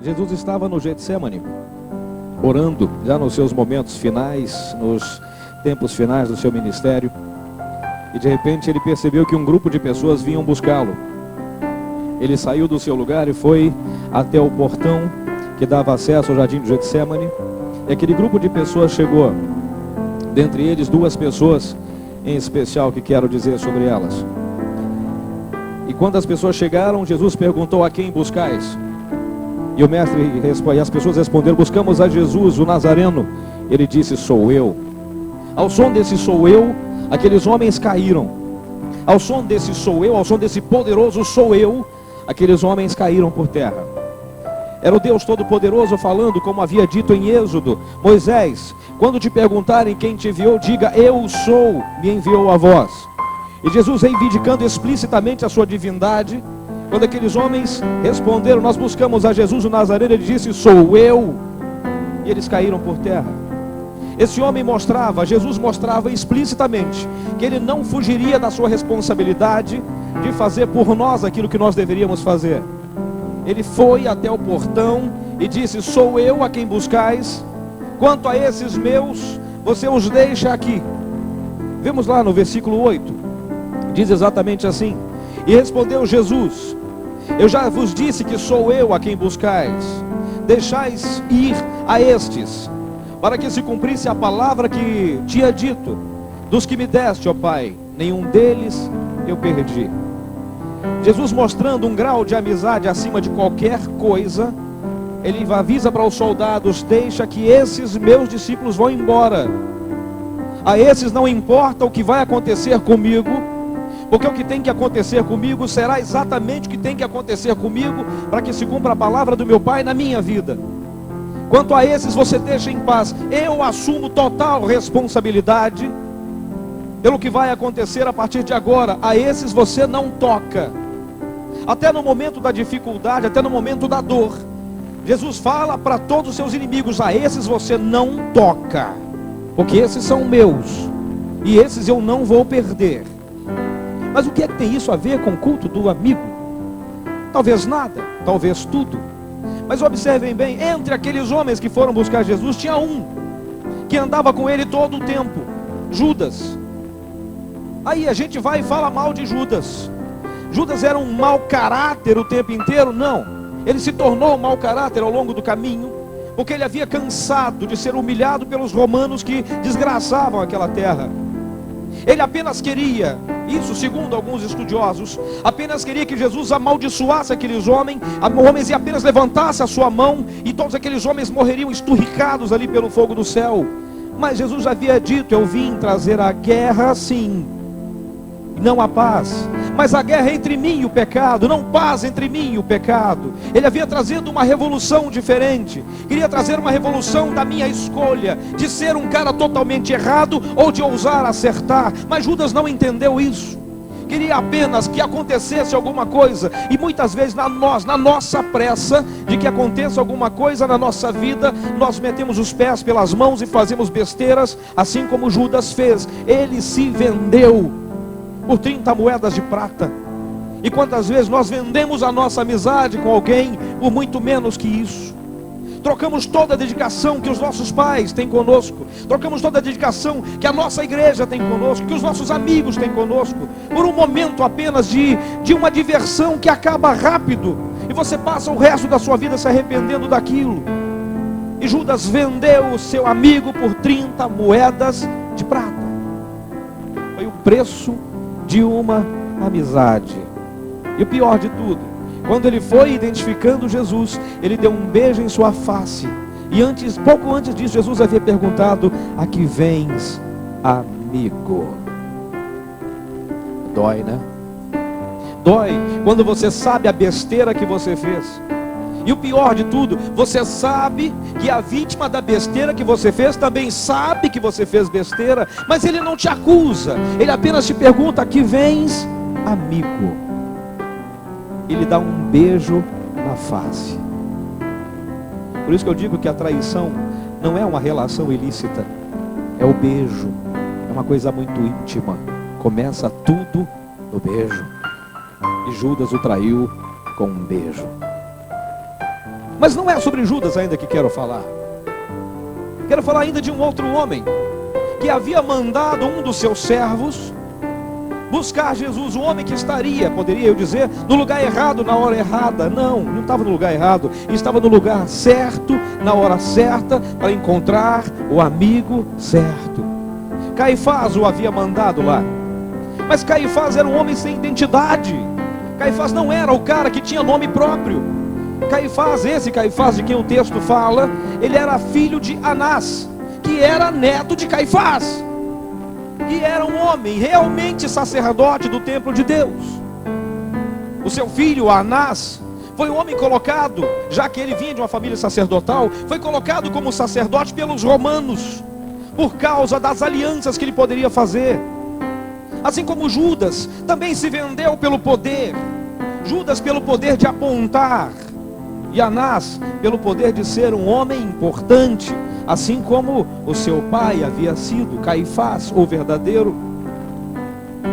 Jesus estava no Getsêmani, orando, já nos seus momentos finais, nos tempos finais do seu ministério. E de repente ele percebeu que um grupo de pessoas vinham buscá-lo. Ele saiu do seu lugar e foi até o portão que dava acesso ao jardim do Getsêmani. E aquele grupo de pessoas chegou. Dentre eles, duas pessoas em especial que quero dizer sobre elas. E quando as pessoas chegaram, Jesus perguntou: a quem buscais? E o mestre e as pessoas responderam: buscamos a Jesus, o Nazareno. Ele disse: sou eu. Ao som desse sou eu, aqueles homens caíram. Ao som desse sou eu, ao som desse poderoso sou eu, aqueles homens caíram por terra. Era o Deus Todo-Poderoso falando, como havia dito em Êxodo: Moisés, quando te perguntarem quem te enviou, diga: eu sou, me enviou a vós. E Jesus, reivindicando explicitamente a sua divindade, quando aqueles homens responderam: nós buscamos a Jesus o Nazareno, ele disse: sou eu. E eles caíram por terra. Esse homem mostrava, Jesus mostrava explicitamente, que ele não fugiria da sua responsabilidade de fazer por nós aquilo que nós deveríamos fazer. Ele foi até o portão e disse: sou eu a quem buscais. Quanto a esses meus, você os deixa aqui. Vemos lá no versículo 8, diz exatamente assim: e respondeu Jesus: eu já vos disse que sou eu a quem buscais. Deixais ir a estes, para que se cumprisse a palavra que tinha dito: dos que me deste, ó Pai, nenhum deles eu perdi. Jesus, mostrando um grau de amizade acima de qualquer coisa, ele avisa para os soldados: deixa que esses meus discípulos vão embora. A esses não importa o que vai acontecer comigo, porque o que tem que acontecer comigo será exatamente o que tem que acontecer comigo, para que se cumpra a palavra do meu Pai na minha vida. Quanto a esses você deixa em paz. Eu assumo total responsabilidade pelo que vai acontecer a partir de agora. A esses você não toca. Até no momento da dificuldade, até no momento da dor, Jesus fala para todos os seus inimigos: a esses você não toca, porque esses são meus, e esses eu não vou perder. Mas o que é que tem isso a ver com o culto do amigo? Talvez nada, talvez tudo. Mas observem bem, entre aqueles homens que foram buscar Jesus, tinha um que andava com ele todo o tempo: Judas. Aí a gente vai e fala mal de Judas. Judas era um mau caráter o tempo inteiro? Não. Ele se tornou um mau caráter ao longo do caminho, porque ele havia cansado de ser humilhado pelos romanos que desgraçavam aquela terra. Ele apenas queria, isso segundo alguns estudiosos, apenas queria que Jesus amaldiçoasse aqueles homens e apenas levantasse a sua mão, e todos aqueles homens morreriam esturricados ali pelo fogo do céu. Mas Jesus havia dito: eu vim trazer a guerra, sim, não a paz. Mas a guerra entre mim e o pecado, não paz entre mim e o pecado. Ele havia trazido uma revolução diferente. Queria trazer uma revolução da minha escolha, de ser um cara totalmente errado ou de ousar acertar. Mas Judas não entendeu isso. Queria apenas que acontecesse alguma coisa. E muitas vezes na nossa pressa de que aconteça alguma coisa na nossa vida, nós metemos os pés pelas mãos e fazemos besteiras, assim como Judas fez. Ele se vendeu por 30 moedas de prata. E quantas vezes nós vendemos a nossa amizade com alguém por muito menos que isso? Trocamos toda a dedicação que os nossos pais têm conosco, trocamos toda a dedicação que a nossa igreja tem conosco, que os nossos amigos têm conosco, por um momento apenas de uma diversão que acaba rápido, e você passa o resto da sua vida se arrependendo daquilo. E Judas vendeu o seu amigo por 30 moedas de prata. Foi o preço de uma amizade. E o pior de tudo, quando ele foi identificando Jesus, ele deu um beijo em sua face. E pouco antes disso, Jesus havia perguntado: a que vens, amigo? Dói, né? Dói quando você sabe a besteira que você fez. E o pior de tudo, você sabe que a vítima da besteira que você fez também sabe que você fez besteira, mas ele não te acusa, ele apenas te pergunta: a que vens, amigo? Ele dá um beijo na face. Por isso que eu digo que a traição não é uma relação ilícita, é o beijo, é uma coisa muito íntima. Começa tudo no beijo, e Judas o traiu com um beijo. Mas não é sobre Judas ainda que quero falar. Quero falar ainda de um outro homem que havia mandado um dos seus servos buscar Jesus, um homem que estaria, poderia eu dizer, no lugar errado, na hora errada. Não estava no lugar errado, estava no lugar certo, na hora certa, para encontrar o amigo certo. Caifás o havia mandado lá, mas Caifás era um homem sem identidade. Caifás não era o cara que tinha nome próprio. Caifás, esse Caifás de quem o texto fala, ele era filho de Anás, que era neto de Caifás, que era um homem realmente sacerdote do templo de Deus. O seu filho Anás foi um homem colocado, já que ele vinha de uma família sacerdotal, foi colocado como sacerdote pelos romanos, por causa das alianças que ele poderia fazer. Assim como Judas também se vendeu pelo poder, Judas pelo poder de apontar, e Anás pelo poder de ser um homem importante, assim como o seu pai havia sido, Caifás, o verdadeiro.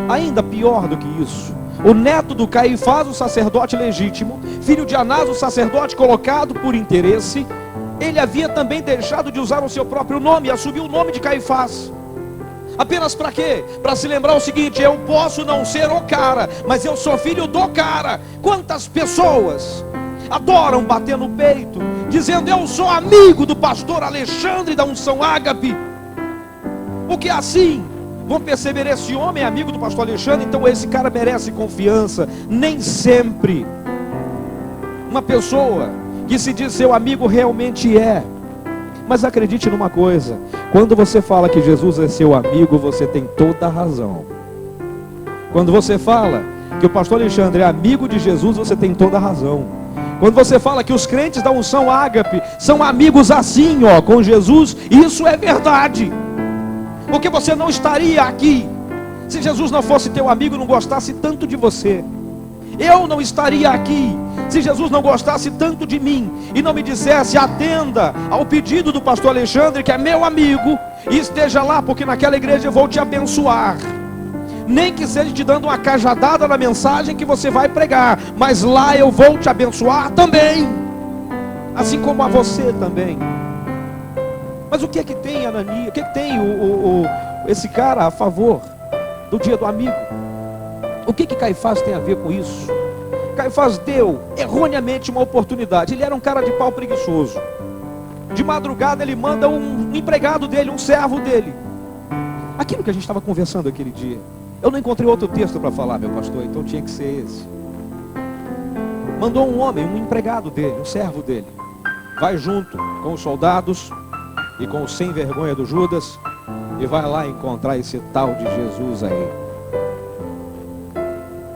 Ainda pior do que isso, o neto do Caifás, o sacerdote legítimo, filho de Anás, o sacerdote colocado por interesse, ele havia também deixado de usar o seu próprio nome e assumiu o nome de Caifás. Apenas para quê? Para se lembrar o seguinte: eu posso não ser o cara, mas eu sou filho do cara. Quantas pessoas adoram bater no peito, dizendo eu sou amigo do pastor Alexandre da unção Ágape, porque assim vão perceber, esse homem é amigo do pastor Alexandre, então esse cara merece confiança. Nem sempre uma pessoa que se diz seu amigo realmente é. Mas acredite numa coisa: quando você fala que Jesus é seu amigo, você tem toda a razão. Quando você fala que o pastor Alexandre é amigo de Jesus, você tem toda a razão. Quando você fala que os crentes da unção Ágape são amigos assim, com Jesus, isso é verdade. Porque você não estaria aqui se Jesus não fosse teu amigo e não gostasse tanto de você. Eu não estaria aqui se Jesus não gostasse tanto de mim e não me dissesse: atenda ao pedido do pastor Alexandre, que é meu amigo, e esteja lá, porque naquela igreja eu vou te abençoar. Nem que seja te dando uma cajadada na mensagem que você vai pregar, mas lá eu vou te abençoar também, assim como a você também. Mas o que é que tem Ananias, o que é que tem esse cara a favor do dia do amigo? O que Caifás tem a ver com isso? Caifás deu erroneamente uma oportunidade. Ele era um cara de pau preguiçoso. De madrugada ele manda um empregado dele, um servo dele. Aquilo que a gente estava conversando aquele dia. Eu não encontrei outro texto para falar, meu pastor, então tinha que ser esse. Mandou um homem, um empregado dele, um servo dele. Vai junto com os soldados e com o sem vergonha do Judas e vai lá encontrar esse tal de Jesus aí.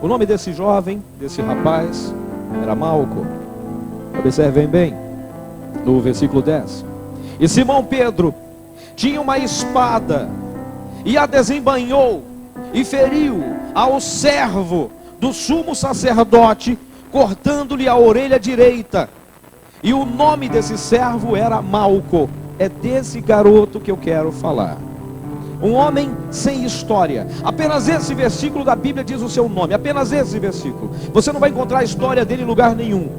O nome desse jovem, desse rapaz, era Malco. Observem bem, no versículo 10. E Simão Pedro tinha uma espada e a desembainhou e feriu ao servo do sumo sacerdote, cortando-lhe a orelha direita. E o nome desse servo era Malco. É desse garoto que eu quero falar. Um homem sem história. Apenas esse versículo da Bíblia diz o seu nome. Apenas esse versículo. Você não vai encontrar a história dele em lugar nenhum.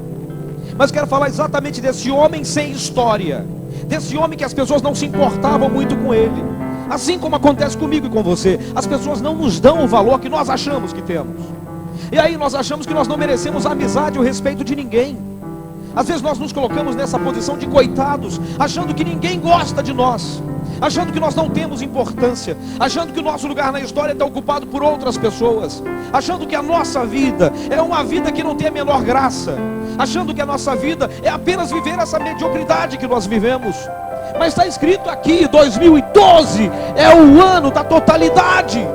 Mas quero falar exatamente desse homem sem história. Desse homem que as pessoas não se importavam muito com ele. Assim como acontece comigo e com você. As pessoas não nos dão o valor que nós achamos que temos. E aí nós achamos que nós não merecemos a amizade e o respeito de ninguém. Às vezes nós nos colocamos nessa posição de coitados, achando que ninguém gosta de nós, achando que nós não temos importância, achando que o nosso lugar na história está ocupado por outras pessoas, achando que a nossa vida é uma vida que não tem a menor graça, achando que a nossa vida é apenas viver essa mediocridade que nós vivemos. Mas está escrito aqui, 2012 é o ano da totalidade.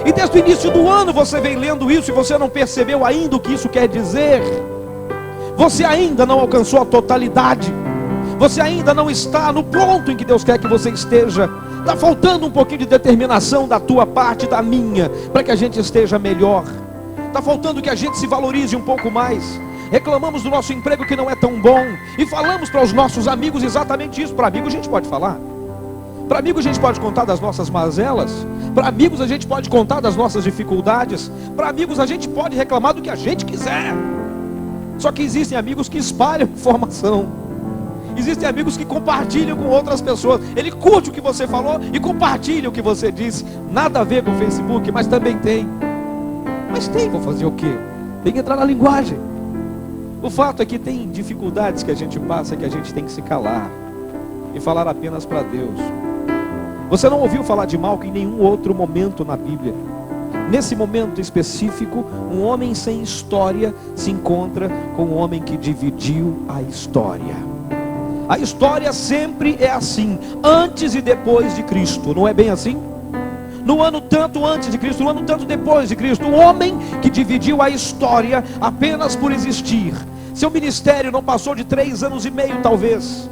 E desde o início do ano você vem lendo isso e você não percebeu ainda o que isso quer dizer. Você ainda não alcançou a totalidade. Você ainda não está no ponto em que Deus quer que você esteja. Está faltando um pouquinho de determinação da tua parte e da minha, para que a gente esteja melhor. Está faltando que a gente se valorize um pouco mais. Reclamamos do nosso emprego que não é tão bom, e falamos para os nossos amigos exatamente isso. Para amigos a gente pode falar. Para amigos a gente pode contar das nossas mazelas. Para amigos a gente pode contar das nossas dificuldades. Para amigos a gente pode reclamar do que a gente quiser. Só que existem amigos que espalham informação. Existem amigos que compartilham com outras pessoas. Ele curte o que você falou e compartilha o que você disse. Nada a ver com o Facebook, mas também tem. Mas tem, vou fazer o quê? Tem que entrar na linguagem. O fato é que tem dificuldades que a gente passa, que a gente tem que se calar e falar apenas para Deus. Você não ouviu falar de Malco em nenhum outro momento na Bíblia. Nesse momento específico, um homem sem história se encontra com um homem que dividiu a história. A história sempre é assim, antes e depois de Cristo, não é bem assim? No ano tanto antes de Cristo, no ano tanto depois de Cristo, um homem que dividiu a história apenas por existir. Seu ministério não passou de 3 anos e meio talvez.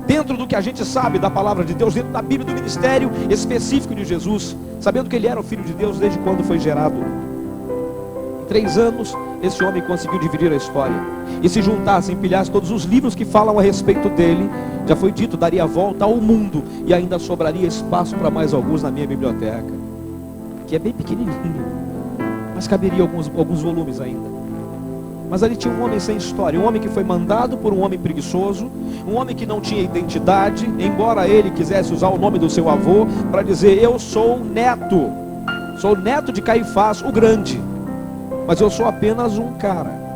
Dentro do que a gente sabe da palavra de Deus, dentro da Bíblia, do ministério específico de Jesus, sabendo que ele era o Filho de Deus desde quando foi gerado. Em 3 anos, esse homem conseguiu dividir a história. E se juntasse, empilhasse todos os livros que falam a respeito dele, já foi dito, daria a volta ao mundo e ainda sobraria espaço para mais alguns na minha biblioteca, que é bem pequenininho, mas caberia alguns volumes ainda. Mas ali tinha um homem sem história, um homem que foi mandado por um homem preguiçoso, um homem que não tinha identidade, embora ele quisesse usar o nome do seu avô para dizer: eu sou neto de Caifás o grande, mas eu sou apenas um cara.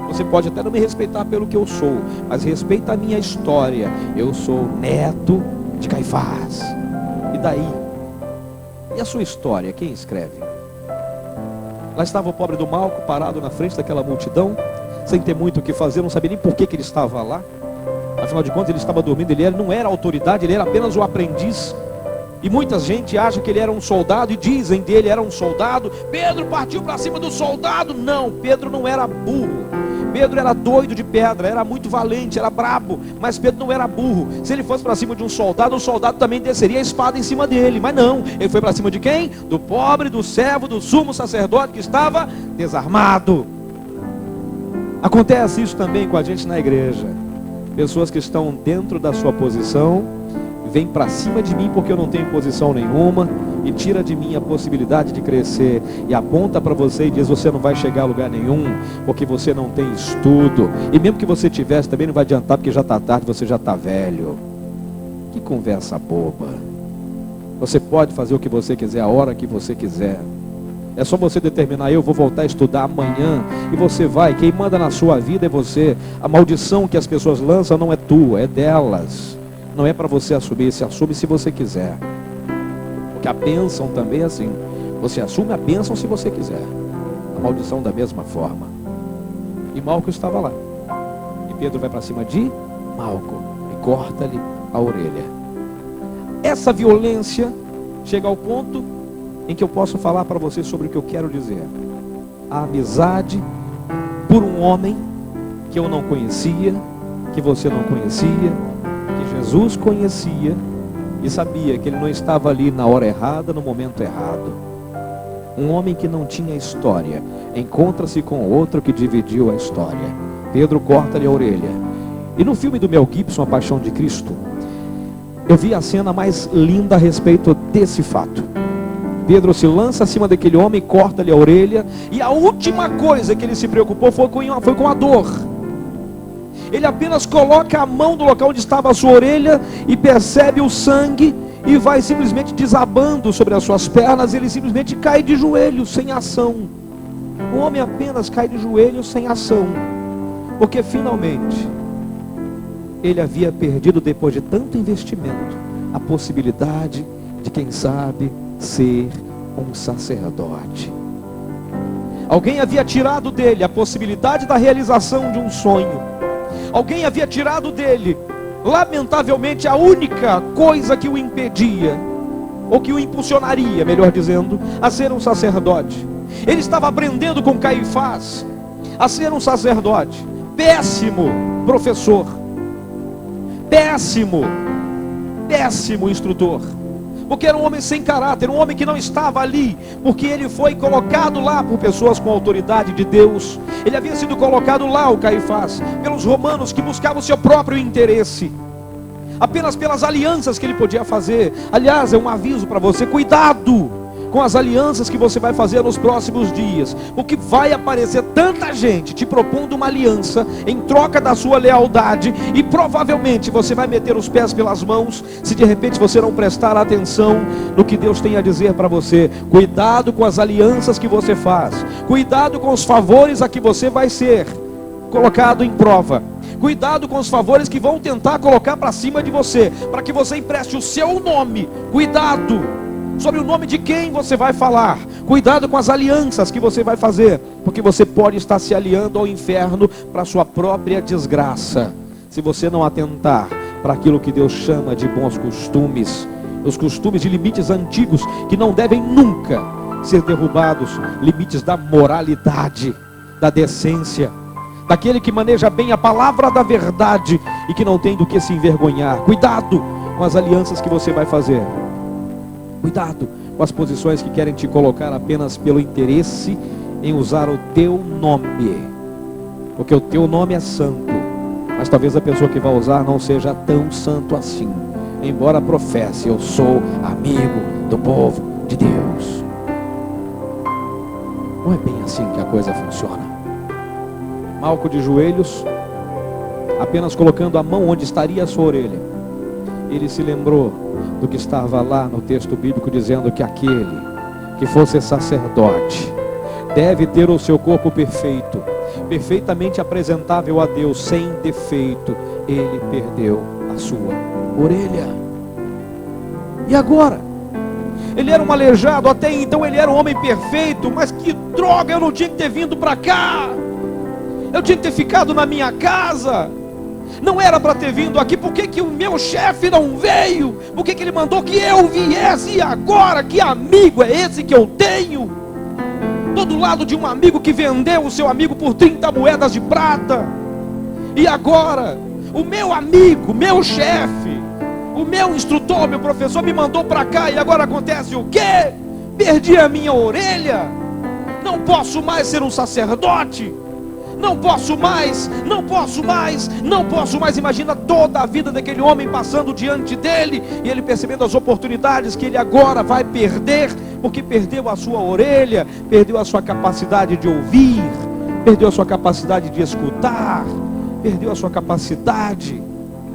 Você pode até não me respeitar pelo que eu sou, mas respeita a minha história. Eu sou neto de Caifás. E daí? E a sua história, quem escreve? Lá estava o pobre do Malco parado na frente daquela multidão, sem ter muito o que fazer, não sabia nem por que ele estava lá. Afinal de contas ele estava dormindo, ele não era autoridade, ele era apenas o aprendiz. E muita gente acha que ele era um soldado e dizem dele era um soldado. Pedro partiu para cima do soldado. Não, Pedro não era burro. Pedro era doido de pedra, era muito valente, era brabo, mas Pedro não era burro. Se ele fosse para cima de um soldado, o soldado também desceria a espada em cima dele. Mas não, ele foi para cima de quem? Do pobre, do servo, do sumo sacerdote que estava desarmado. Acontece isso também com a gente na igreja. Pessoas que estão dentro da sua posição vêm para cima de mim porque eu não tenho posição nenhuma e tira de mim a possibilidade de crescer e aponta para você e diz: você não vai chegar a lugar nenhum porque você não tem estudo, e mesmo que você tivesse também não vai adiantar porque já está tarde, você já está velho. Que conversa boba. Você pode fazer o que você quiser a hora que você quiser, é só você determinar: eu vou voltar a estudar amanhã, e você vai. Quem manda na sua vida é você. A maldição que as pessoas lançam não é tua, é delas. Não é para você assumir, se assume se você quiser. Porque a bênção também é assim, você assume a bênção se você quiser, a maldição da mesma forma. E Malco estava lá, e Pedro vai para cima de Malco e corta-lhe a orelha. Essa violência chega ao ponto em que eu posso falar para você sobre o que eu quero dizer. A amizade por um homem que eu não conhecia, que você não conhecia, que Jesus conhecia e sabia que ele não estava ali na hora errada, no momento errado. Um homem que não tinha história encontra-se com outro que dividiu a história. Pedro corta-lhe a orelha. E no filme do Mel Gibson, A Paixão de Cristo, eu vi a cena mais linda a respeito desse fato. Pedro se lança acima daquele homem, corta-lhe a orelha, e a última coisa que ele se preocupou foi com a dor. Ele apenas coloca a mão no local onde estava a sua orelha e percebe o sangue e vai simplesmente desabando sobre as suas pernas. Ele simplesmente cai de joelhos sem ação. O homem apenas cai de joelhos sem ação, porque finalmente ele havia perdido, depois de tanto investimento, a possibilidade de, quem sabe, ser um sacerdote. Alguém havia tirado dele a possibilidade da realização de um sonho. Alguém havia tirado dele, lamentavelmente, a única coisa que o impedia, ou que o impulsionaria, melhor dizendo, a ser um sacerdote. Ele estava aprendendo com Caifás a ser um sacerdote. Péssimo professor, péssimo instrutor, porque era um homem sem caráter, um homem que não estava ali porque ele foi colocado lá por pessoas com autoridade de Deus. Ele havia sido colocado lá, o Caifás, pelos romanos que buscavam o seu próprio interesse, apenas pelas alianças que ele podia fazer. Aliás, é um aviso para você: cuidado com as alianças que você vai fazer nos próximos dias, porque vai aparecer tanta gente te propondo uma aliança em troca da sua lealdade, e provavelmente você vai meter os pés pelas mãos, se de repente você não prestar atenção no que Deus tem a dizer para você. Cuidado com as alianças que você faz, cuidado com os favores a que você vai ser colocado em prova, cuidado com os favores que vão tentar colocar para cima de você, para que você empreste o seu nome. Cuidado sobre o nome de quem você vai falar, cuidado com as alianças que você vai fazer, porque você pode estar se aliando ao inferno para a sua própria desgraça, se você não atentar para aquilo que Deus chama de bons costumes, os costumes de limites antigos que não devem nunca ser derrubados, limites da moralidade, da decência, daquele que maneja bem a palavra da verdade e que não tem do que se envergonhar. Cuidado com as alianças que você vai fazer, cuidado com as posições que querem te colocar apenas pelo interesse em usar o teu nome, porque o teu nome é santo, mas talvez a pessoa que vai usar não seja tão santo assim, embora professe: eu sou amigo do povo de Deus. Não é bem assim que a coisa funciona. Malco de joelhos, apenas colocando a mão onde estaria a sua orelha, ele se lembrou do que estava lá no texto bíblico, dizendo que aquele que fosse sacerdote deve ter o seu corpo perfeito, perfeitamente apresentável a Deus, sem defeito. Ele perdeu a sua orelha. E agora? Ele era um aleijado, até então ele era um homem perfeito, mas que droga, eu não tinha que ter vindo para cá, eu tinha que ter ficado na minha casa, não era para ter vindo aqui. Por que que o meu chefe não veio? Por que que ele mandou que eu viesse? E agora, que amigo é esse que eu tenho? Estou do lado de um amigo que vendeu o seu amigo por 30 moedas de prata, e agora o meu amigo, meu chefe, o meu instrutor, meu professor me mandou para cá, e agora acontece o quê? Perdi a minha orelha, não posso mais ser um sacerdote, não posso mais. Imagina toda a vida daquele homem passando diante dele, e ele percebendo as oportunidades que ele agora vai perder, porque perdeu a sua orelha, perdeu a sua capacidade de ouvir, perdeu a sua capacidade de escutar, perdeu a sua capacidade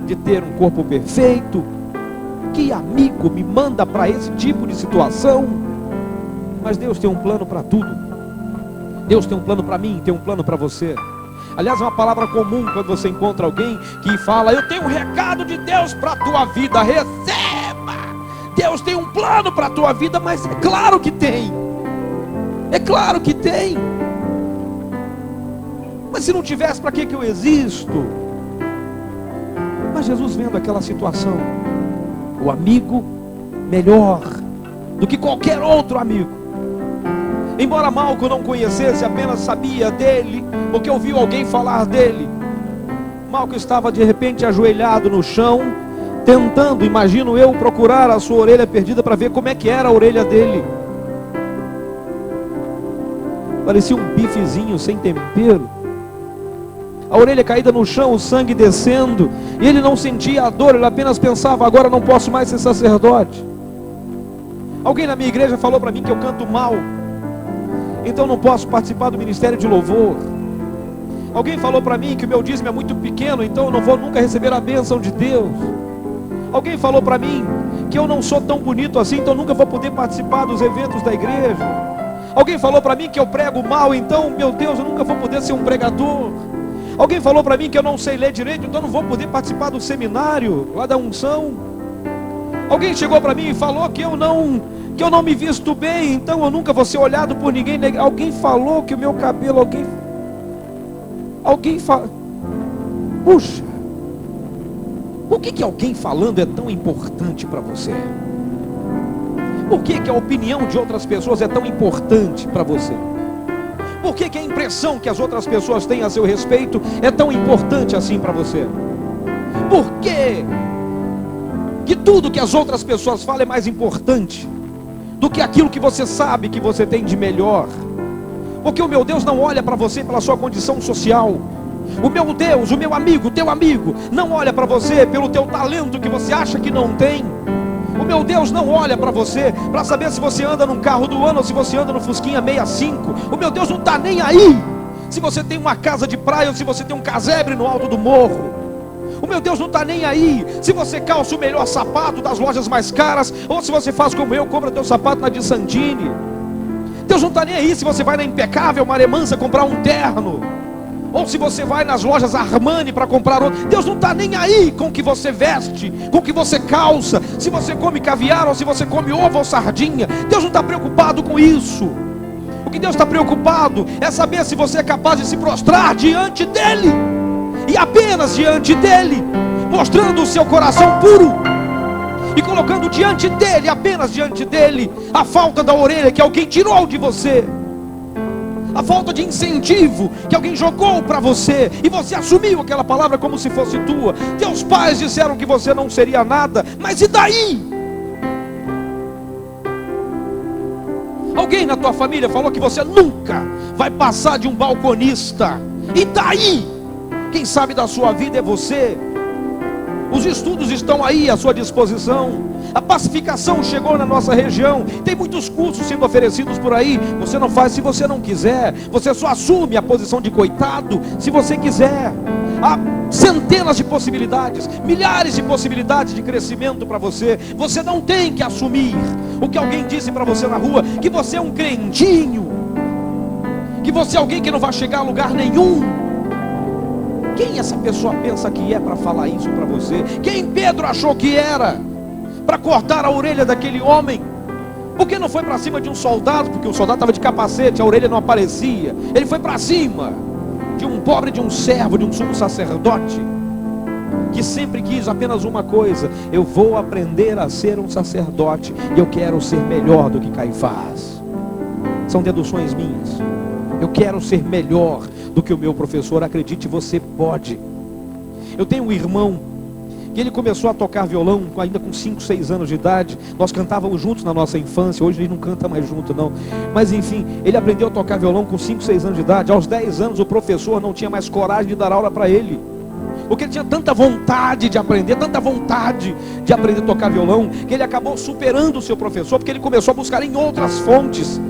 de ter um corpo perfeito. Que amigo me manda para esse tipo de situação? Mas Deus tem um plano para tudo. Deus tem um plano para mim, tem um plano para você. Aliás, é uma palavra comum quando você encontra alguém que fala: eu tenho um recado de Deus para a tua vida. Receba! Deus tem um plano para a tua vida. Mas é claro que tem, é claro que tem. Mas se não tivesse, para que eu existo? Mas Jesus, vendo aquela situação, o amigo melhor do que qualquer outro amigo, embora Malco não conhecesse, apenas sabia dele, porque ouviu alguém falar dele. Malco estava de repente ajoelhado no chão, tentando, imagino eu, procurar a sua orelha perdida para ver como é que era a orelha dele. Parecia um bifezinho sem tempero, a orelha caída no chão, o sangue descendo, e ele não sentia a dor, ele apenas pensava: agora não posso mais ser sacerdote. Alguém na minha igreja falou para mim que eu canto mal, então não posso participar do ministério de louvor. Alguém falou para mim que o meu dízimo é muito pequeno, então eu não vou nunca receber a bênção de Deus. Alguém falou para mim que eu não sou tão bonito assim, então nunca vou poder participar dos eventos da igreja. Alguém falou para mim que eu prego mal, então, meu Deus, eu nunca vou poder ser um pregador. Alguém falou para mim que eu não sei ler direito, então não vou poder participar do seminário lá da unção. Alguém chegou para mim e falou que eu não me visto bem, então eu nunca vou ser olhado por ninguém. Alguém falou que o meu cabelo, alguém fala, puxa, por que alguém falando é tão importante para você? Por que a opinião de outras pessoas é tão importante para você? Por que a impressão que as outras pessoas têm a seu respeito é tão importante assim para você? Por que tudo que as outras pessoas falam é mais importante do que aquilo que você sabe que você tem de melhor? Porque o meu Deus não olha para você pela sua condição social. O meu Deus, o meu amigo, o teu amigo, não olha para você pelo teu talento que você acha que não tem. O meu Deus não olha para você para saber se você anda num carro do ano ou se você anda no Fusquinha 65. O meu Deus não está nem aí se você tem uma casa de praia ou se você tem um casebre no alto do morro. O meu Deus não está nem aí se você calça o melhor sapato das lojas mais caras ou se você faz como eu, compra teu sapato na de Sandini. Deus não está nem aí se você vai na Impecável, Maré Mansa, comprar um terno, ou se você vai nas lojas Armani para comprar outro. Deus não está nem aí com o que você veste, com o que você calça, se você come caviar ou se você come ovo ou sardinha. Deus não está preocupado com isso. O que Deus está preocupado é saber se você é capaz de se prostrar diante dEle, e apenas diante dEle, mostrando o seu coração puro, e colocando diante dEle, apenas diante dEle, a falta da orelha que alguém tirou de você, a falta de incentivo que alguém jogou para você, e você assumiu aquela palavra como se fosse tua. Teus pais disseram que você não seria nada, mas e daí? Alguém na tua família falou que você nunca vai passar de um balconista, e daí? Quem sabe da sua vida é você. Os estudos estão aí à sua disposição. A pacificação chegou na nossa região. Tem muitos cursos sendo oferecidos por aí. Você não faz se você não quiser. Você só assume a posição de coitado se você quiser. Há centenas de possibilidades, milhares de possibilidades de crescimento para você. Você não tem que assumir o que alguém disse para você na rua, que você é um crentinho, que você é alguém que não vai chegar a lugar nenhum. Quem essa pessoa pensa que é para falar isso para você? Quem Pedro achou que era para cortar a orelha daquele homem? Por que não foi para cima de um soldado? Porque o soldado estava de capacete, a orelha não aparecia. Ele foi para cima de um pobre, de um servo, de um sumo sacerdote, que sempre quis apenas uma coisa: eu vou aprender a ser um sacerdote, e eu quero ser melhor do que Caifás. São deduções minhas. Eu quero ser melhor do que o meu professor. Acredite, você pode. Eu tenho um irmão que ele começou a tocar violão ainda com 5, 6 anos de idade. Nós cantávamos juntos na nossa infância. Hoje ele não canta mais junto não, mas enfim, ele aprendeu a tocar violão com 5, 6 anos de idade. Aos 10 anos o professor não tinha mais coragem de dar aula para ele, porque ele tinha tanta vontade de aprender, tanta vontade de aprender a tocar violão, que ele acabou superando o seu professor, porque ele começou a buscar em outras fontes.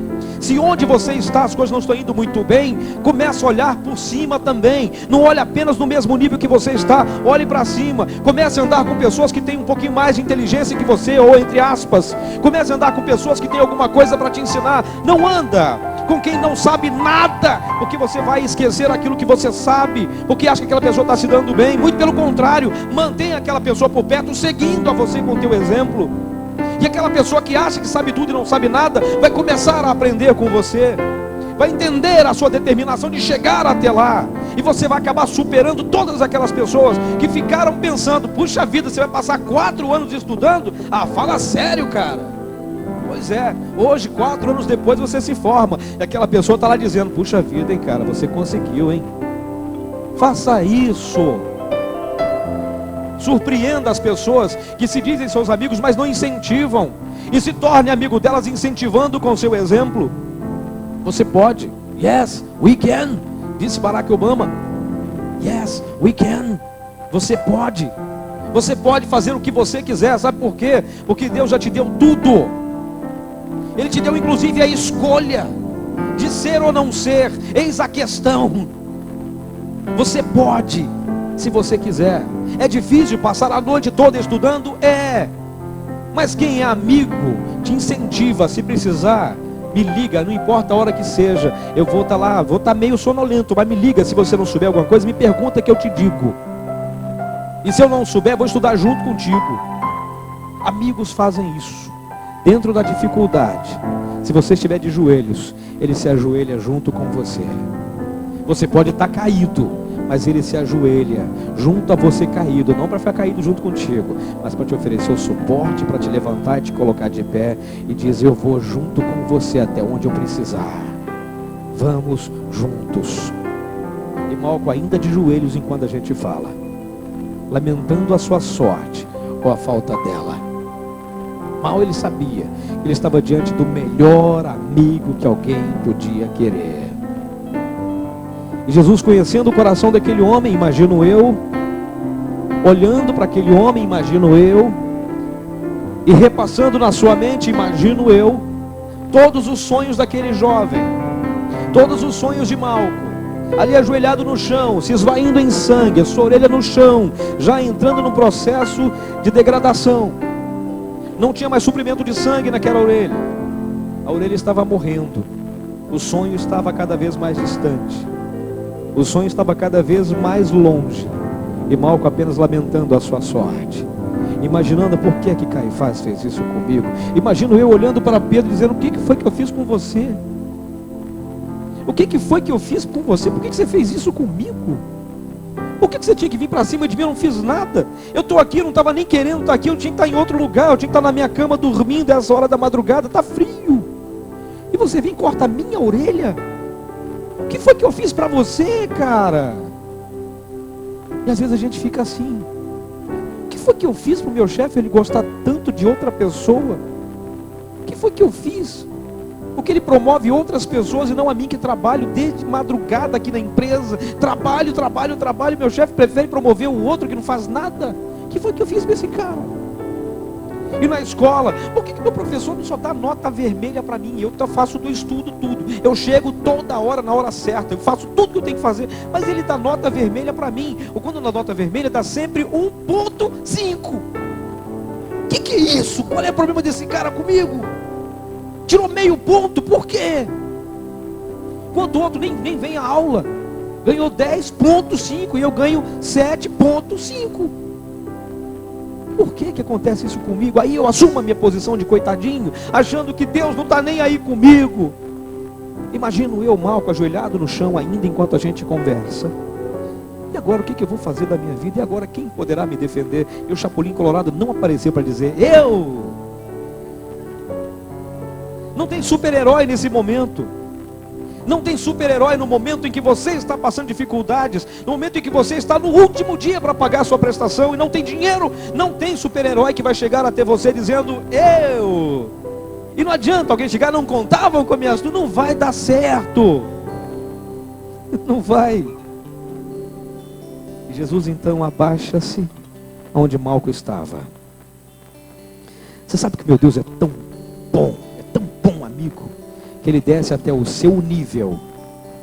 Se onde você está as coisas não estão indo muito bem, comece a olhar por cima também. Não olhe apenas no mesmo nível que você está, olhe para cima. Comece a andar com pessoas que têm um pouquinho mais de inteligência que você, ou entre aspas. Comece a andar com pessoas que têm alguma coisa para te ensinar. Não anda com quem não sabe nada, porque você vai esquecer aquilo que você sabe, porque acha que aquela pessoa está se dando bem. Muito pelo contrário, mantenha aquela pessoa por perto, seguindo a você com o teu exemplo. E aquela pessoa que acha que sabe tudo e não sabe nada, vai começar a aprender com você, vai entender a sua determinação de chegar até lá, e você vai acabar superando todas aquelas pessoas que ficaram pensando: puxa vida, você vai passar 4 anos estudando? Ah, fala sério, cara. Pois é, hoje, 4 anos depois, você se forma, e aquela pessoa está lá dizendo: puxa vida, hein, cara, você conseguiu, hein? Faça isso. Surpreenda as pessoas que se dizem seus amigos, mas não incentivam, e se torne amigo delas incentivando com seu exemplo. Você pode. Yes, we can, disse Barack Obama. Yes, we can. Você pode. Você pode fazer o que você quiser. Sabe por quê? Porque Deus já te deu tudo. Ele te deu inclusive a escolha de ser ou não ser. Eis a questão. Você pode, se você quiser. É difícil passar a noite toda estudando? É. Mas quem é amigo te incentiva. Se precisar, me liga, não importa a hora que seja. Eu vou estar lá, vou estar meio sonolento, mas me liga. Se você não souber alguma coisa, me pergunta que eu te digo. E se eu não souber, vou estudar junto contigo. Amigos fazem isso. Dentro da dificuldade, se você estiver de joelhos, ele se ajoelha junto com você. Você pode estar caído, mas ele se ajoelha junto a você caído, não para ficar caído junto contigo, mas para te oferecer o suporte, para te levantar e te colocar de pé, e diz: eu vou junto com você até onde eu precisar. Vamos juntos. E Malco ainda de joelhos enquanto a gente fala, lamentando a sua sorte ou a falta dela. Mal ele sabia que ele estava diante do melhor amigo que alguém podia querer. E Jesus, conhecendo o coração daquele homem, imagino eu, olhando para aquele homem, imagino eu, E repassando na sua mente, imagino eu, todos os sonhos daquele jovem, todos os sonhos de Malco, ali ajoelhado no chão, se esvaindo em sangue, a sua orelha no chão, já entrando no processo de degradação. Não tinha mais suprimento de sangue naquela orelha. A orelha estava morrendo. O sonho estava cada vez mais distante. O sonho estava cada vez mais longe. E Malco apenas lamentando a sua sorte, imaginando por que Caifás fez isso comigo. Imagino eu olhando para Pedro dizendo: o que foi que eu fiz com você? O que foi que eu fiz com você? Por que você fez isso comigo? Por que você tinha que vir para cima de mim? Eu não fiz nada. Eu estou aqui, eu não estava nem querendo estar aqui. Eu tinha que estar em outro lugar. Eu tinha que estar na minha cama dormindo essa hora da madrugada. Está frio. E você vem e corta a minha orelha? O que foi que eu fiz para você, cara? E às vezes a gente fica assim: o que foi que eu fiz para o meu chefe ele gostar tanto de outra pessoa? O que foi que eu fiz? Porque ele promove outras pessoas e não a mim, que trabalho desde madrugada aqui na empresa. Trabalho, meu chefe prefere promover o outro que não faz nada. O que foi que eu fiz para esse cara? E na escola, por que meu professor não só dá nota vermelha para mim? Eu faço do estudo tudo, eu chego toda hora na hora certa, eu faço tudo que eu tenho que fazer, mas ele dá nota vermelha para mim. Ou quando dá nota vermelha, dá sempre 1,5. Que é isso? Qual é o problema desse cara comigo? Tirou meio ponto, por quê? Quando o outro nem vem à aula, ganhou 10,5 e eu ganho 7,5. Por que acontece isso comigo? Aí eu assumo a minha posição de coitadinho, achando que Deus não está nem aí comigo. Imagino eu, Malco, ajoelhado no chão ainda enquanto a gente conversa. E agora o que eu vou fazer da minha vida? E agora quem poderá me defender? E o Chapolin Colorado não apareceu para dizer: eu! Não tem super-herói nesse momento. Não tem super-herói no momento em que você está passando dificuldades, no momento em que você está no último dia para pagar a sua prestação e não tem dinheiro. Não tem super-herói que vai chegar até você dizendo: eu! E não adianta alguém chegar: não contavam com a minha ajuda. Não vai dar certo. Não vai. E Jesus então abaixa-se onde Malco estava. Você sabe que meu Deus é tão bom, amigo, que Ele desce até o seu nível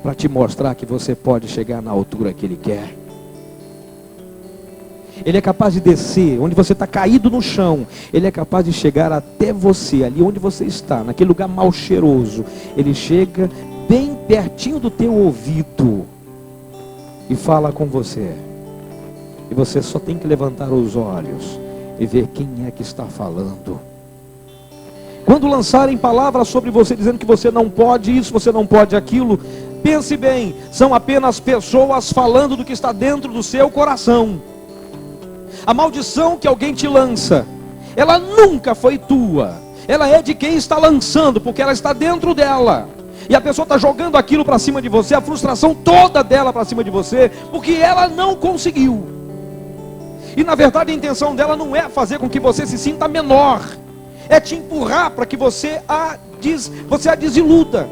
para te mostrar que você pode chegar na altura que Ele quer. Ele é capaz de descer onde você está caído no chão. Ele é capaz de chegar até você, ali onde você está, naquele lugar mal cheiroso. Ele chega bem pertinho do teu ouvido e fala com você. E você só tem que levantar os olhos e ver quem é que está falando. Quando lançarem palavras sobre você dizendo que você não pode isso, você não pode aquilo, pense bem, são apenas pessoas falando do que está dentro do seu coração. A maldição que alguém te lança, ela nunca foi tua, ela é de quem está lançando, porque ela está dentro dela. E a pessoa está jogando aquilo para cima de você, a frustração toda dela para cima de você, porque ela não conseguiu. E na verdade a intenção dela não é fazer com que você se sinta menor, é te empurrar para que você a desiluda,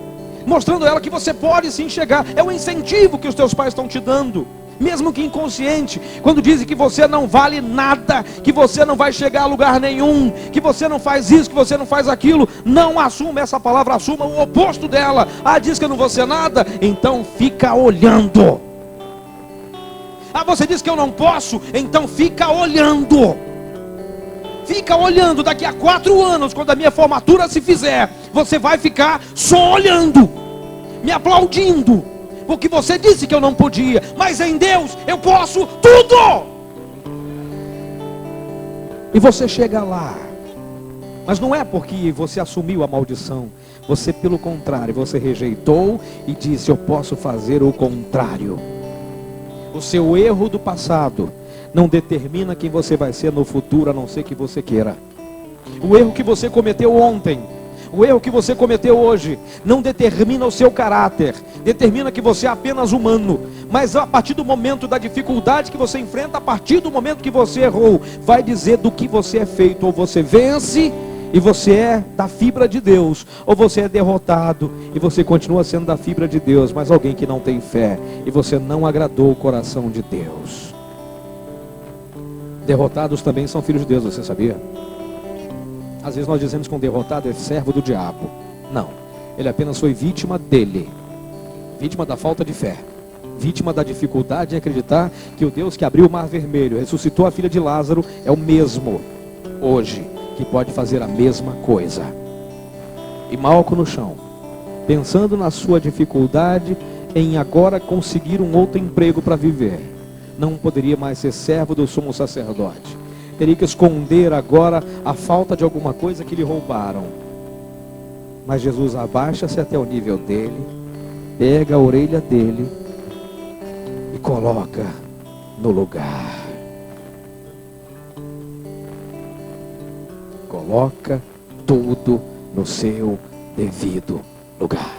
mostrando a ela que você pode sim chegar. É o incentivo que os teus pais estão te dando, mesmo que inconsciente, quando dizem que você não vale nada, que você não vai chegar a lugar nenhum, que você não faz isso, que você não faz aquilo. Não assuma essa palavra, assuma o oposto dela. Ah, diz que eu não vou ser nada, então fica olhando. Ah, você diz que eu não posso, então fica olhando. Fica olhando, daqui a 4 anos, quando a minha formatura se fizer, você vai ficar só olhando, me aplaudindo, porque você disse que eu não podia, mas em Deus eu posso tudo. E você chega lá, mas não é porque você assumiu a maldição, você pelo contrário, você rejeitou e disse: eu posso fazer o contrário. O seu erro do passado não determina quem você vai ser no futuro, a não ser que você queira. O erro que você cometeu ontem, o erro que você cometeu hoje, não determina o seu caráter, determina que você é apenas humano. Mas a partir do momento da dificuldade que você enfrenta, a partir do momento que você errou, vai dizer do que você é feito. Ou você vence e você é da fibra de Deus, ou você é derrotado e você continua sendo da fibra de Deus, mas alguém que não tem fé, e você não agradou o coração de Deus. Derrotados também são filhos de Deus, você sabia? Às vezes nós dizemos que um derrotado é servo do diabo. Não, ele apenas foi vítima dele, vítima da falta de fé, vítima da dificuldade em acreditar que o Deus que abriu o mar vermelho, ressuscitou a filha de Lázaro, é o mesmo hoje, que pode fazer a mesma coisa. E Malco no chão, pensando na sua dificuldade em agora conseguir um outro emprego para viver, não poderia mais ser servo do sumo sacerdote, teria que esconder agora a falta de alguma coisa que lhe roubaram. Mas Jesus abaixa-se até o nível dele, pega a orelha dele e coloca no lugar. Coloca tudo no seu devido lugar.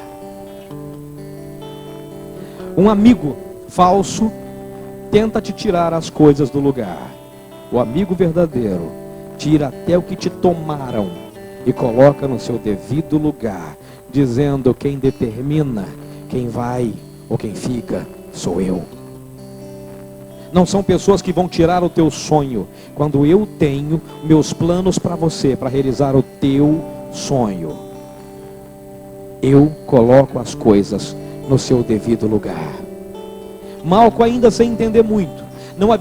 Um amigo falso tenta te tirar as coisas do lugar. O amigo verdadeiro tira até o que te tomaram e coloca no seu devido lugar, dizendo: quem determina quem vai ou quem fica sou eu. Não são pessoas que vão tirar o teu sonho, quando eu tenho meus planos para você, para realizar o teu sonho. Eu coloco as coisas no seu devido lugar. Malco, ainda sem entender muito, não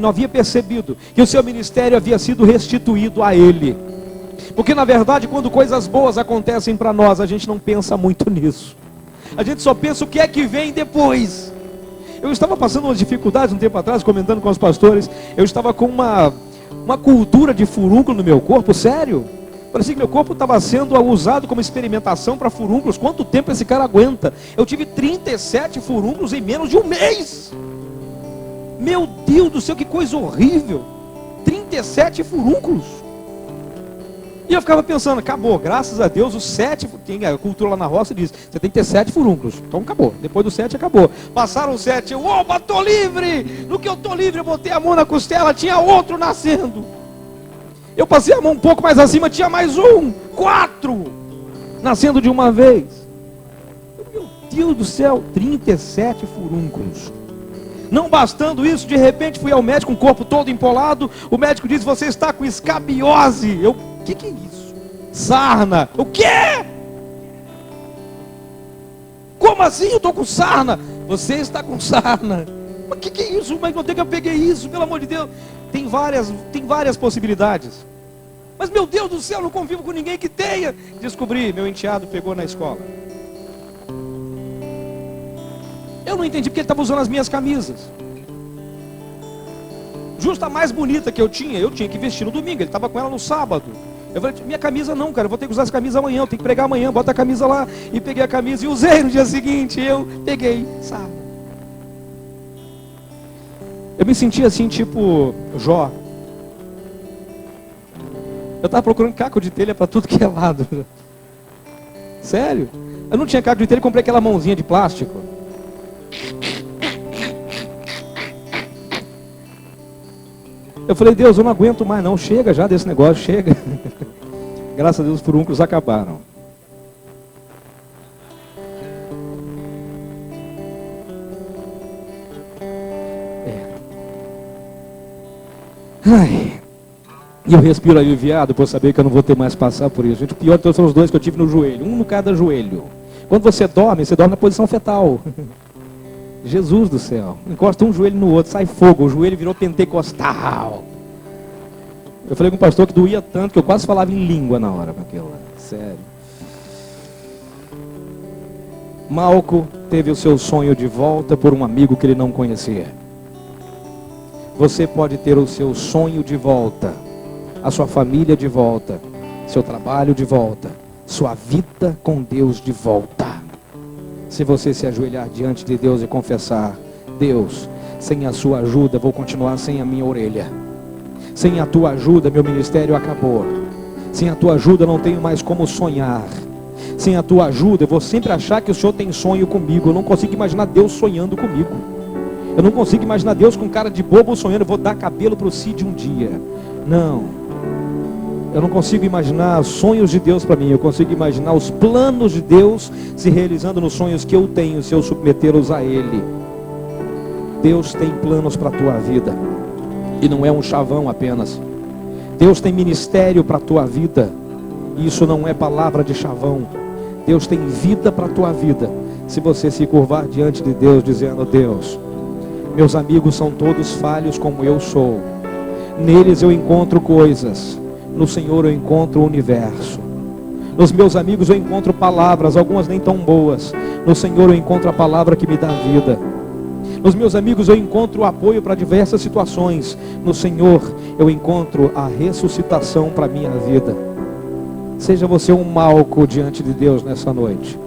havia percebido que o seu ministério havia sido restituído a ele. Porque na verdade, quando coisas boas acontecem para nós, a gente não pensa muito nisso. A gente só pensa o que é que vem depois. Eu estava passando umas dificuldades um tempo atrás, comentando com os pastores. Eu estava com uma cultura de furúnculo no meu corpo, sério. Parecia que meu corpo estava sendo usado como experimentação para furúnculos. Quanto tempo esse cara aguenta? Eu tive 37 furúnculos em menos de um mês. Meu Deus do céu, que coisa horrível. 37 furúnculos. E eu ficava pensando, acabou, graças a Deus, os 7, tem a cultura lá na roça diz, você tem que ter 7 furúnculos. Então acabou, depois do 7 acabou. Passaram 7, eu, opa, tô livre. No que eu tô livre, eu botei a mão na costela, tinha outro nascendo. Eu passei a mão um pouco mais acima, tinha mais um, 4, nascendo de uma vez. Meu Deus do céu, 37 furúnculos. Não bastando isso, de repente fui ao médico, com o corpo todo empolado. O médico disse, você está com escabiose. Eu, o que é isso? Sarna. O quê? Como assim eu estou com sarna? Você está com sarna. Mas o que é isso? Mas onde é que eu peguei isso? Pelo amor de Deus. Tem várias possibilidades. Mas meu Deus do céu, eu não convivo com ninguém que tenha. Descobri, meu enteado pegou na escola. Eu não entendi porque ele estava usando as minhas camisas. Justo a mais bonita que eu tinha que vestir no domingo. Ele estava com ela no sábado. Eu falei, minha camisa não, cara, eu vou ter que usar essa camisa amanhã, eu tenho que pregar amanhã, bota a camisa lá. E peguei a camisa e usei no dia seguinte. Eu peguei, sabe? Eu me senti assim, tipo Jó. Eu estava procurando caco de telha para tudo que é lado. Sério? Eu não tinha caco de telha, comprei aquela mãozinha de plástico. Eu falei, Deus, eu não aguento mais não, chega já desse negócio, chega. Graças a Deus os furúnculos acabaram. Ai, e eu respiro aliviado por saber que eu não vou ter mais passar por isso. Gente, o pior de todos são os dois que eu tive no joelho, um no cada joelho. Quando você dorme na posição fetal. Jesus do céu, encosta um joelho no outro, sai fogo, o joelho virou pentecostal. Eu falei com o pastor que doía tanto que eu quase falava em língua na hora com aquilo lá, sério. Malco teve o seu sonho de volta por um amigo que ele não conhecia. Você pode ter o seu sonho de volta, a sua família de volta, seu trabalho de volta, sua vida com Deus de volta. Se você se ajoelhar diante de Deus e confessar, Deus, sem a sua ajuda vou continuar sem a minha orelha. Sem a tua ajuda meu ministério acabou. Sem a tua ajuda eu não tenho mais como sonhar. Sem a tua ajuda eu vou sempre achar que o Senhor tem sonho comigo. Eu não consigo imaginar Deus sonhando comigo. Eu não consigo imaginar Deus com cara de bobo sonhando, eu vou dar cabelo para o Cid um dia. Não. Eu não consigo imaginar sonhos de Deus para mim. Eu consigo imaginar os planos de Deus se realizando nos sonhos que eu tenho, se eu submetê-los a Ele. Deus tem planos para a tua vida. E não é um chavão apenas. Deus tem ministério para a tua vida. Isso não é palavra de chavão. Deus tem vida para a tua vida. Se você se curvar diante de Deus dizendo: Deus, meus amigos são todos falhos como eu sou. Neles eu encontro coisas. No Senhor eu encontro o universo. Nos meus amigos eu encontro palavras, algumas nem tão boas. No Senhor eu encontro a palavra que me dá vida. Nos meus amigos eu encontro o apoio para diversas situações. No Senhor eu encontro a ressuscitação para a minha vida. Seja você um Malco diante de Deus nessa noite.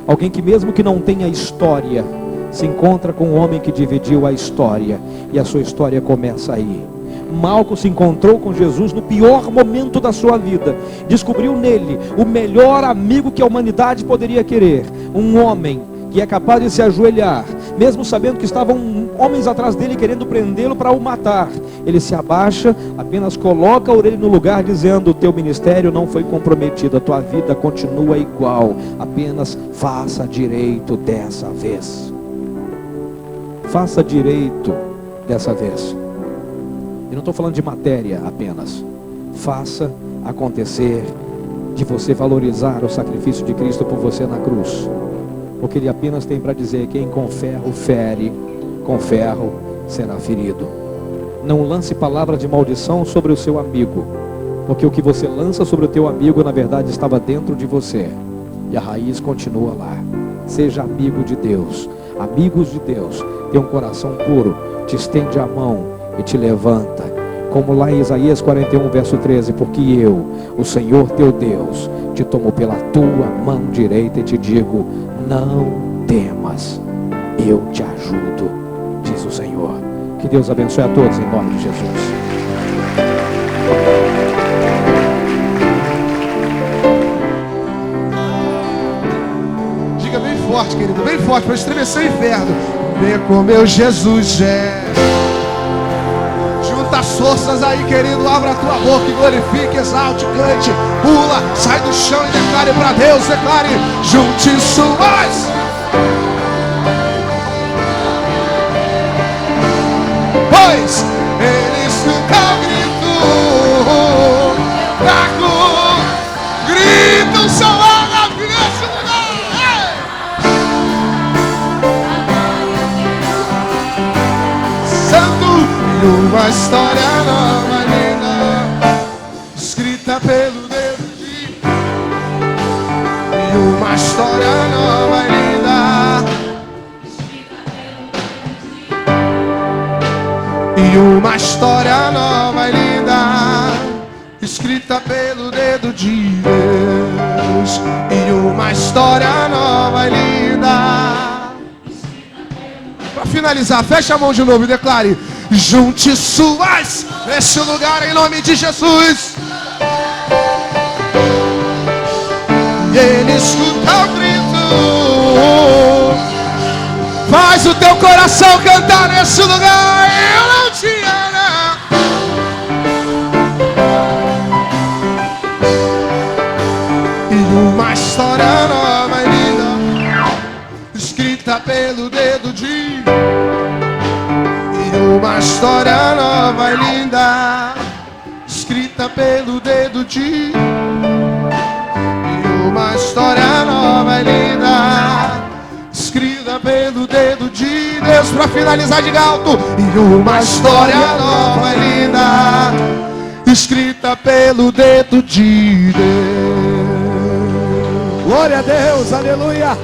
Alguém que mesmo que não tenha história, se encontra com um homem que dividiu a história. E a sua história começa aí. Malco se encontrou com Jesus no pior momento da sua vida. Descobriu nele o melhor amigo que a humanidade poderia querer. Um homem que é capaz de se ajoelhar, mesmo sabendo que estavam homens atrás dele querendo prendê-lo para o matar. Ele se abaixa, apenas coloca a orelha no lugar, dizendo: o teu ministério não foi comprometido, a tua vida continua igual, apenas faça direito dessa vez. Faça direito dessa vez. Eu não estou falando de matéria apenas. Faça acontecer, de você valorizar o sacrifício de Cristo por você na cruz. Porque Ele apenas tem para dizer: quem com ferro fere, com ferro será ferido. Não lance palavra de maldição sobre o seu amigo, porque o que você lança sobre o teu amigo, na verdade, estava dentro de você, e a raiz continua lá. Seja amigo de Deus. Amigos de Deus têm um coração puro, te estende a mão e te levanta, como lá em Isaías 41, verso 13: porque eu, o Senhor teu Deus, te tomo pela tua mão direita e te digo: não temas, eu te ajudo, diz o Senhor. Que Deus abençoe a todos em nome de Jesus. Diga bem forte, querido, bem forte, para estremecer o inferno. Venha com meu Jesus é. Junta as forças aí, querido, abra a tua boca e glorifique, exalte, cante, pula, sai do chão e declare para Deus, declare: junte suas. Pois Ele escuta o grito fraco, grita o seu alma nesse lugar. Santo, e uma história nova linda, escrita pelo dedo de. E uma história nova linda, e uma história nova e linda, escrita pelo dedo de Deus. E uma história nova e linda. Para finalizar, feche a mão de novo e declare: junte suas nesse lugar em nome de Jesus. E Ele escuta o grito, faz o teu coração cantar nesse lugar. Eu não te amo. E uma história nova e linda, escrita pelo dedo de. E uma história nova e linda, escrita pelo dedo de. E uma história nova e linda, escrita pelo dedo de Deus. Para finalizar de alto: e uma história nova e linda, escrita pelo dedo de Deus. Glória a Deus, aleluia.